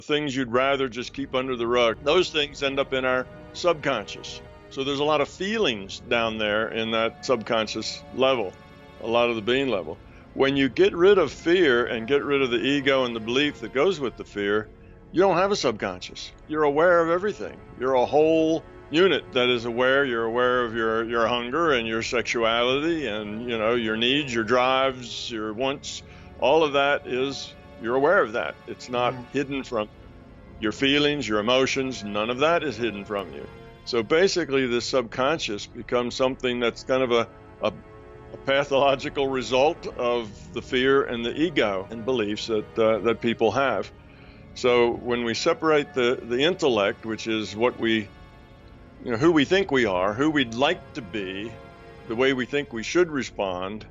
things you'd rather just keep under the rug. Those things end up in our subconscious. So there's a lot of feelings down there in that subconscious level, a lot of the being level. When you get rid of fear and get rid of the ego and the belief that goes with the fear, you don't have a subconscious. You're aware of everything. You're a whole unit that is aware. You're aware of your hunger and your sexuality and, your needs, your drives, your wants. All of that is, you're aware of that. It's not hidden from your feelings, your emotions. None of that is hidden from you. So basically, the subconscious becomes something that's kind of a pathological result of the fear and the ego and beliefs that people have. So when we separate the intellect, which is what we, who we think we are, who we'd like to be, the way we think we should respond,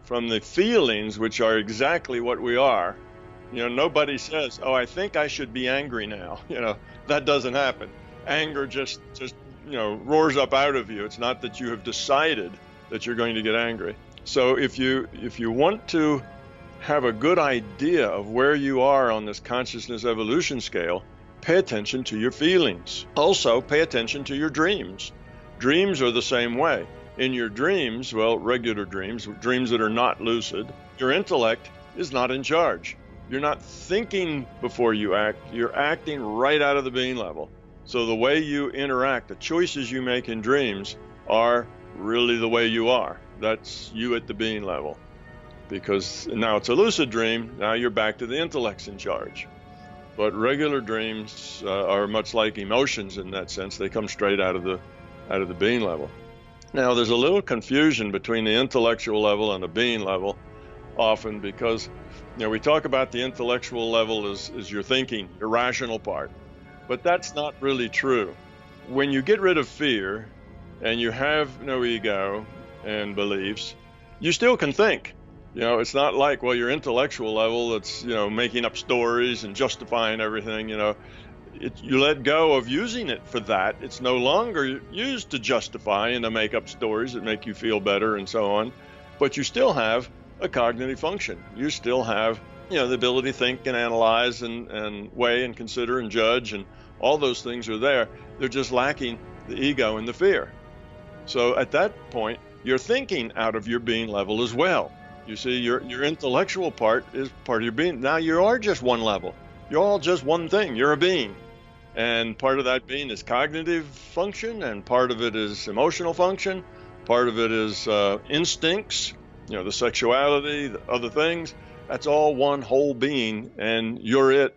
from the feelings, which are exactly what we are. Nobody says, "Oh, I think I should be angry now." That doesn't happen. Anger just roars up out of you. It's not that you have decided that you're going to get angry. So if you want to have a good idea of where you are on this consciousness evolution scale, pay attention to your feelings. Also, pay attention to your dreams. Dreams are the same way. In your dreams, regular dreams that are not lucid, your intellect is not in charge. You're not thinking before you act. You're acting right out of the being level. So the way you interact, the choices you make in dreams are really the way you are. That's you at the being level. Because now it's a lucid dream, now you're back to the intellect's in charge. But regular dreams are much like emotions in that sense. They come straight out of the being level. Now there's a little confusion between the intellectual level and the being level often because we talk about the intellectual level as your thinking, your rational part. But that's not really true. When you get rid of fear and you have no ego and beliefs, you still can think. It's not like, your intellectual level, it's, making up stories and justifying everything, you let go of using it for that. It's no longer used to justify and to make up stories that make you feel better and so on. But you still have a cognitive function. You still have, the ability to think and analyze and weigh and consider and judge, and all those things are there. They're just lacking the ego and the fear. So at that point, you're thinking out of your being level as well. You see, your intellectual part is part of your being. Now you are just one level. You're all just one thing. You're a being. And part of that being is cognitive function, and part of it is emotional function. Part of it is instincts, the sexuality, the other things. That's all one whole being, and you're it